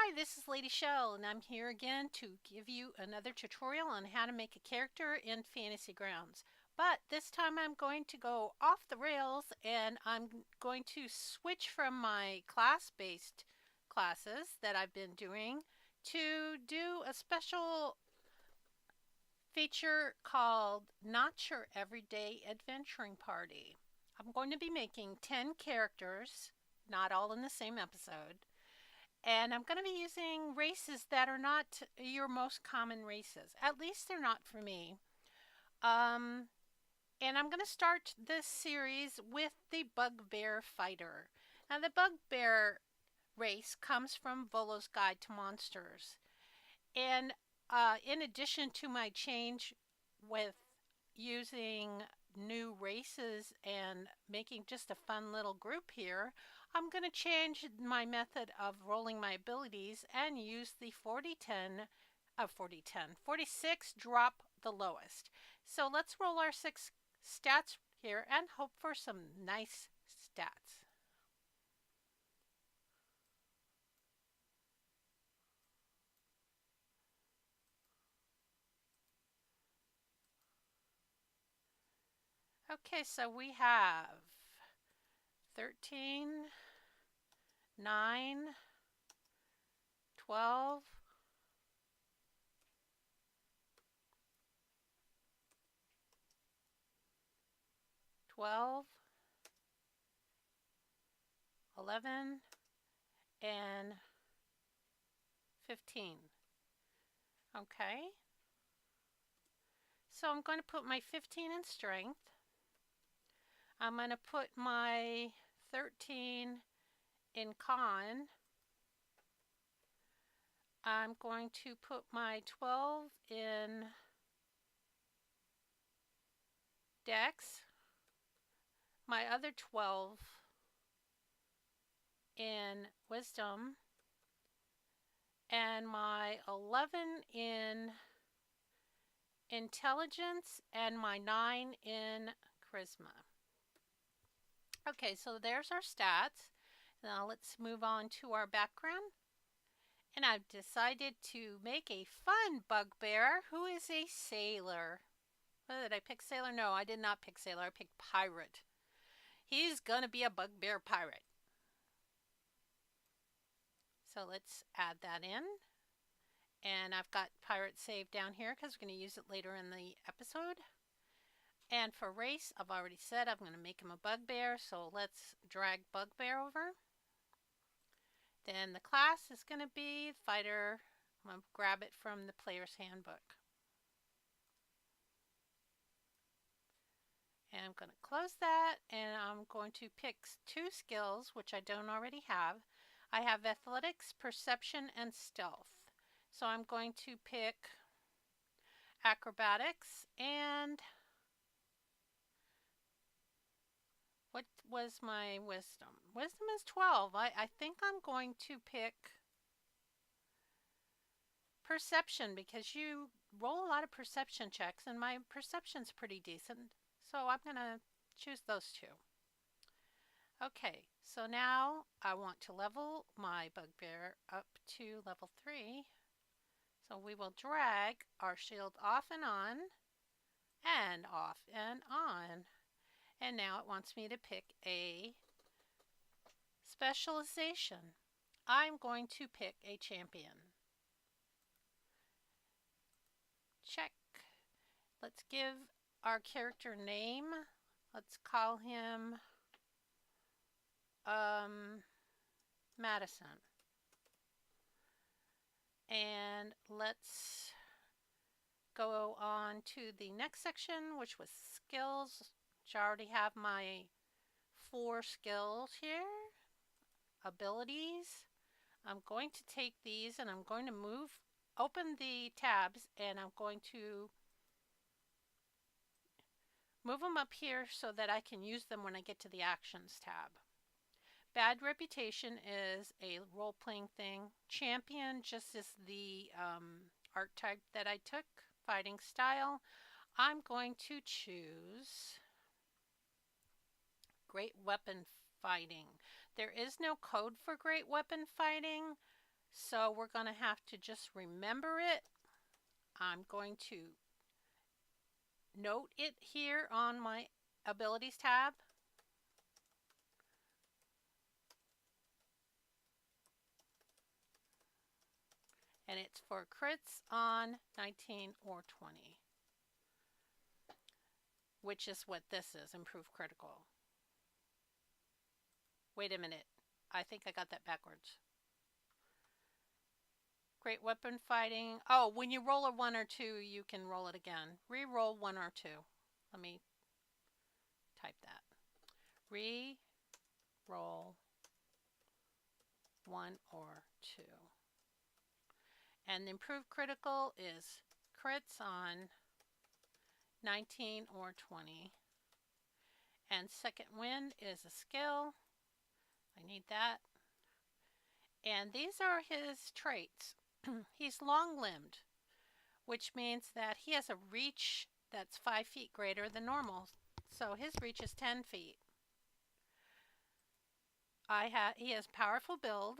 Hi, this is Lady Shel, and I'm here again to give you another tutorial on how to make a character in Fantasy Grounds. But this time I'm going to go off the rails and I'm going to switch from my class-based classes that I've been doing to do a special feature called Not Your Everyday Adventuring Party. I'm going to be making 10 characters, not all in the same episode. And I'm going to be using races that are not your most common races. At least they're not for me. Um, and I'm going to start this series with the Bugbear Fighter. Now, the Bugbear race comes from Volo's Guide to Monsters. And in addition to my change with using new races and making just a fun little group here, I'm going to change my method of rolling my abilities and use the 46 drop the lowest. So let's roll our 6 stats here and hope for some nice stats. Okay, so we have 13, 9, 12, 12, 11, and 15. Okay, so I'm going to put my 15 in strength. I'm going to put my 13 in con. I'm going to put my 12 in dex, my other 12 in wisdom, and my 11 in intelligence, and my 9 in charisma. Okay, so there's our stats. Now let's move on to our background. And I've decided to make a fun bugbear who is a sailor. Oh, did I pick sailor? No, I did not pick sailor. I picked pirate. He's gonna be a bugbear pirate. So let's add that in. And I've got pirate saved down here because we're going to use it later in the episode. And for race, I've already said I'm going to make him a bugbear. So let's drag bugbear over. Then the class is going to be fighter. I'm going to grab it from the player's handbook. And I'm going to close that, and I'm going to pick 2 skills, which I don't already have. I have athletics, perception, and stealth. So I'm going to pick acrobatics, and what was my wisdom? Wisdom is 12. I think I'm going to pick perception because you roll a lot of perception checks, and my perception's pretty decent. So I'm going to choose those 2. Okay, so now I want to level my bugbear up to level 3. So we will drag our shield off and on, and off and on. And now it wants me to pick a specialization. I'm going to pick a champion. Check. Let's give our character name. Let's call him Madison. And let's go on to the next section, which was skills, which I already have my 4 skills here. Abilities. I'm going to take these and I'm going to open the tabs, and I'm going to move them up here so that I can use them when I get to the actions tab. Bad reputation is a role-playing thing. Champion just is the archetype that I took. Fighting style. I'm going to choose great weapon fighting. There is no code for great weapon fighting, So we're going to have to just remember it. I'm going to note it here on my abilities tab. And it's for crits on 19 or 20, which is what this is, improved critical. Wait a minute. I think I got that backwards. Great weapon fighting. Oh, when you roll a 1 or 2, you can roll it again. Re-roll 1 or 2. Let me type that. Re-roll 1 or 2. And the improved critical is crits on 19 or 20. And second wind is a skill. I need that. And these are his traits. He's long-limbed, which means that he has a reach that's 5 feet greater than normal. So his reach is 10 feet. He has powerful build,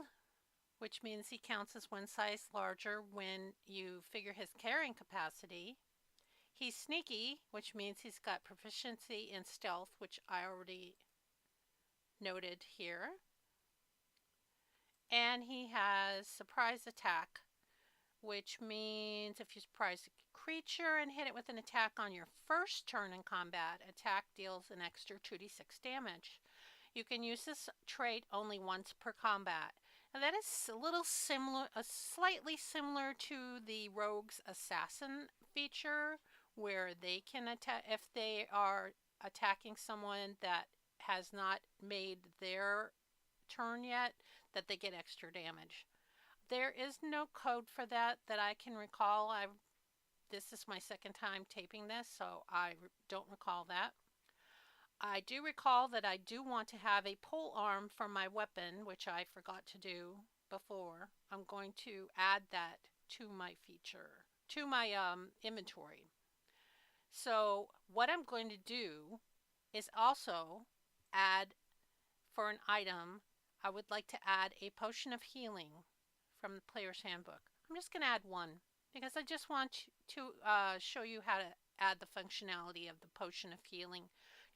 which means he counts as 1 size larger when you figure his carrying capacity. He's sneaky, which means he's got proficiency in stealth, which I already noted here. And he has surprise attack, which means if you surprise a creature and hit it with an attack on your first turn in combat, attack deals an extra 2d6 damage. You can use this trait only once per combat. And that is a little similar, slightly similar to the Rogue's Assassin feature, where they can attack if they are attacking someone that has not made their turn yet, that they get extra damage. There is no code for that I can recall. This is my second time taping this, so I don't recall that. I do recall that I do want to have a pole arm for my weapon, which I forgot to do before. I'm going to add that to my feature, to my inventory. So what I'm going to do is also add, for an item, I would like to add a potion of healing from the player's handbook. I'm just going to add 1 because I just want to show you how to add the functionality of the potion of healing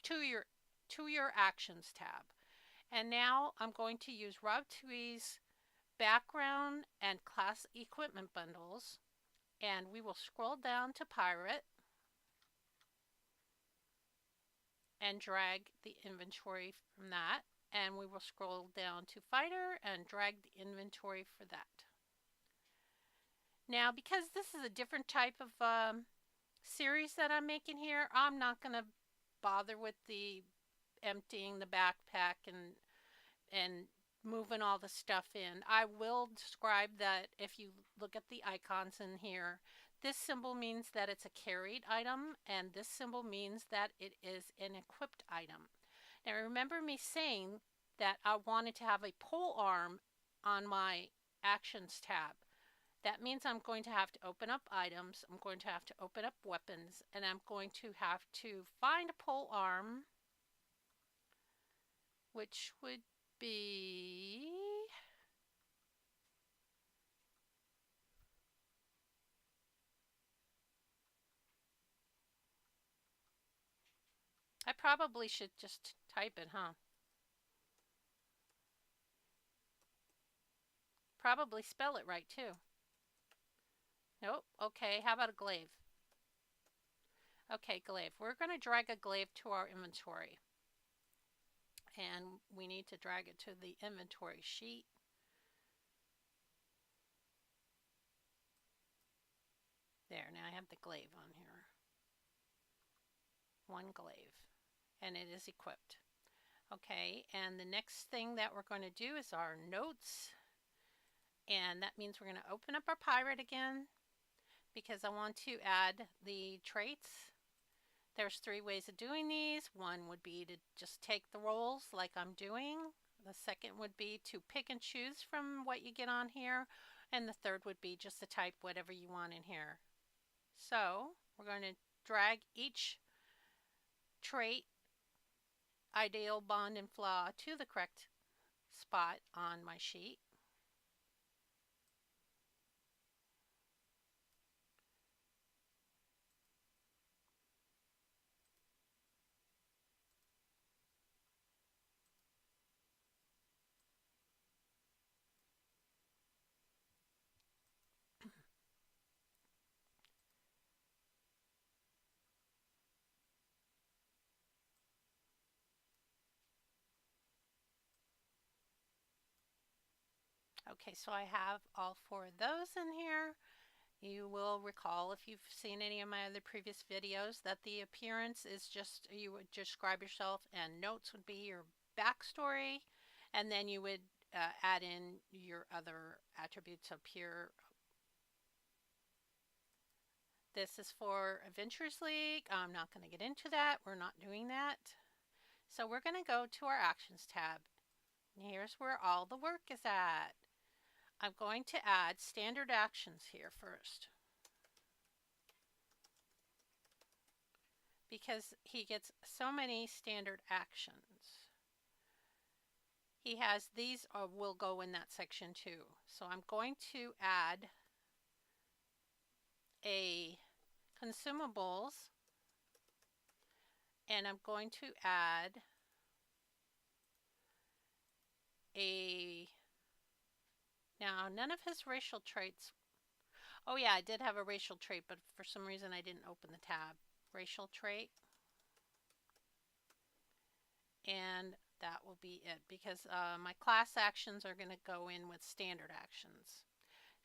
to your actions tab. And now I'm going to use Rob Twee's background and class equipment bundles, and we will scroll down to pirate and drag the inventory from that, and we will scroll down to fighter and drag the inventory for that. Now, because this is a different type of series that I'm making here, I'm not going to bother with the emptying the backpack and moving all the stuff in. I will describe that if you look at the icons in here, this symbol means that it's a carried item, and this symbol means that it is an equipped item. Now remember me saying that I wanted to have a pole arm on my actions tab. That means I'm going to have to open up items, I'm going to have to open up weapons, and I'm going to have to find a pole arm, which would be I probably should just type it, huh? Probably spell it right too. Nope. Okay, how about a glaive? Okay, glaive. We're going to drag a glaive to our inventory. And we need to drag it to the inventory sheet. There, now I have the glaive on here. 1 glaive. And it is equipped. Okay, and the next thing that we're going to do is our notes. And that means we're going to open up our pirate again, because I want to add the traits. There's 3 ways of doing these. One would be to just take the rolls like I'm doing. The second would be to pick and choose from what you get on here. And the third would be just to type whatever you want in here. So we're going to drag each trait, ideal, bond, and flaw to the correct spot on my sheet. Okay, so I have all 4 of those in here. You will recall, if you've seen any of my other previous videos, that the appearance is just, you would describe yourself, and notes would be your backstory, and then you would add in your other attributes up here. This is for Adventures League. I'm not going to get into that. We're not doing that. So we're going to go to our Actions tab. Here's where all the work is at. I'm going to add standard actions here first, because he gets so many standard actions. He has these will go in that section too. So I'm going to add a consumables, and I'm going to add a, now none of his racial traits. Oh yeah, I did have a racial trait, but for some reason I didn't open the tab. Racial trait. And that will be it, because my class actions are going to go in with standard actions.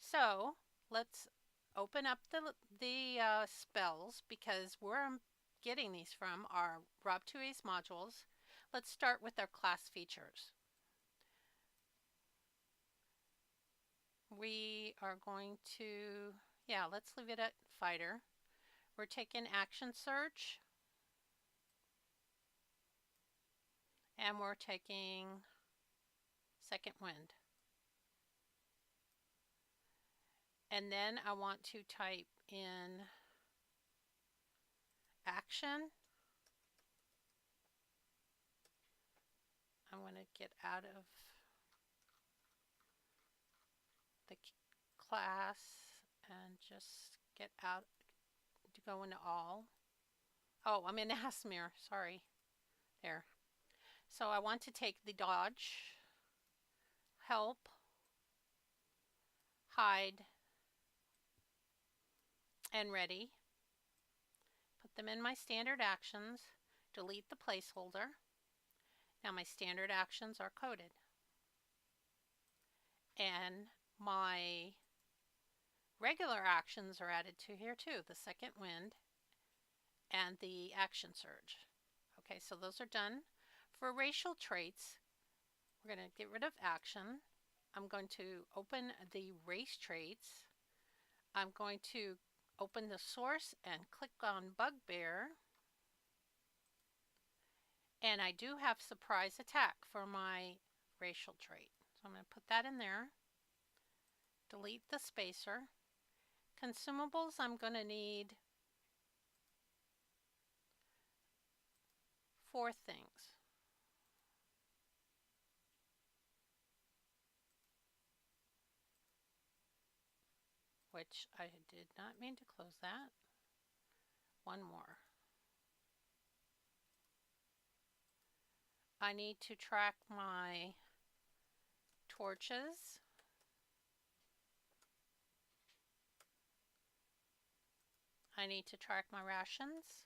So let's open up the spells, because where I'm getting these from are Rob 2A's modules. Let's start with our class features. We are going to, yeah, let's leave it at fighter. We're taking action search, and we're taking second wind. And then I want to type in action. I'm going to get out of the class and just get out to go into all. Oh, I'm in Asmir, sorry. There. So I want to take the dodge, help, hide, and ready. Put them in my standard actions, delete the placeholder. Now my standard actions are coded. And my regular actions are added to here too, the second wind and the action surge. Okay, so those are done. For racial traits, we're going to get rid of action. I'm going to open the race traits. I'm going to open the source and click on Bugbear. And I do have surprise attack for my racial trait. So I'm going to put that in there. Delete the spacer. Consumables, I'm going to need 4 things. Which I did not mean to close that. 1 more. I need to track my torches. I need to track my rations.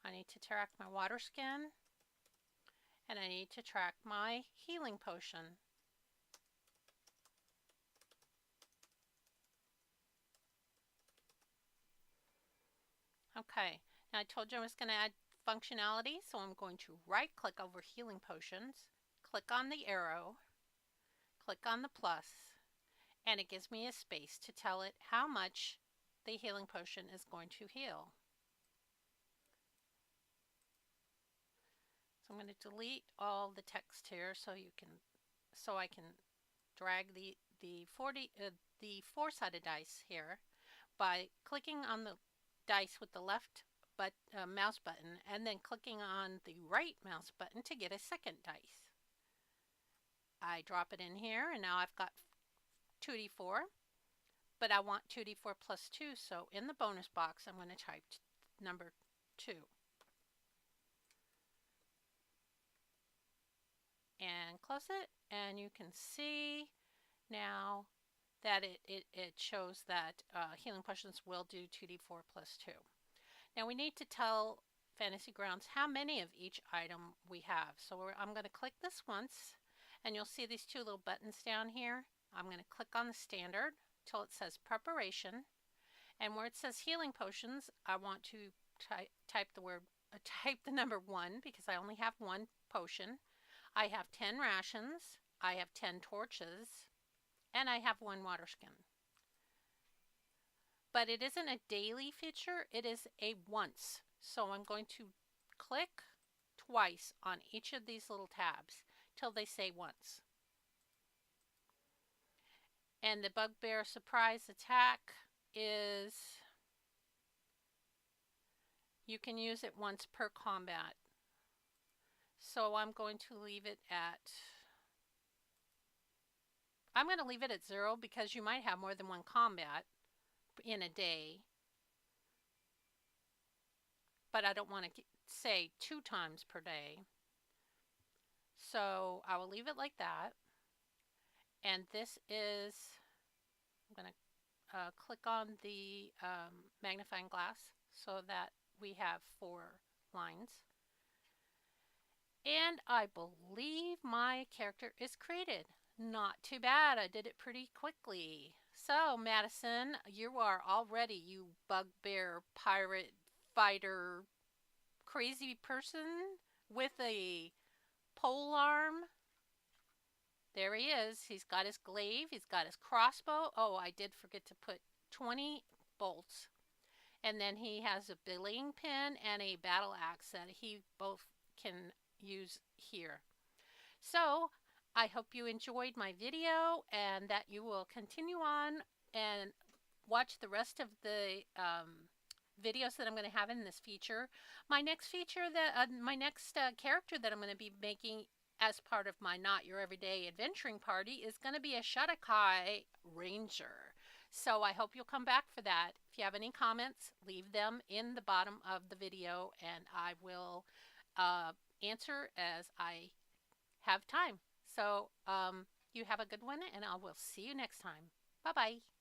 I need to track my water skin. And I need to track my healing potion. Okay, now I told you I was going to add functionality, so I'm going to right click over healing potions, click on the arrow, click on the plus, and it gives me a space to tell it how much the healing potion is going to heal. So I'm going to delete all the text here so I can drag the 4-sided dice here by clicking on the dice with the left mouse button, and then clicking on the right mouse button to get a second dice. I drop it in here, and now I've got 2d4, but I want 2d4 plus 2, so in the bonus box I'm going to type number 2. And close it, and you can see now that it shows that healing potions will do 2d4 plus 2. Now we need to tell Fantasy Grounds how many of each item we have. So I'm going to click this once, And you'll see these two little buttons down here. I'm going to click on the standard till it says preparation. And where it says healing potions, I want to type the number 1 because I only have 1 potion. I have 10 rations, I have 10 torches, and I have 1 water skin. But it isn't a daily feature, it is a once. So I'm going to click twice on each of these little tabs till they say once. And the Bugbear surprise attack is, you can use it once per combat. So I'm going to leave it at 0 because you might have more than 1 combat in a day. But I don't want to say 2 times per day. So I will leave it like that. And this is, I'm going to click on the magnifying glass so that we have 4 lines. And I believe my character is created. Not too bad. I did it pretty quickly. So, Madison, you are all ready, you Bugbear Pirate Fighter crazy person with a pole arm. There he is. He's got his glaive. He's got his crossbow. Oh, I did forget to put 20 bolts. And then he has a belaying pin and a battle axe that he both can use here. So, I hope you enjoyed my video and that you will continue on and watch the rest of the videos that I'm going to have in this feature. My next feature, character that I'm going to be making as part of my Not Your Everyday Adventuring Party is going to be a Shadakai Ranger. So I hope you'll come back for that. If you have any comments, leave them in the bottom of the video and I will answer as I have time. So you have a good one and I will see you next time. Bye-bye.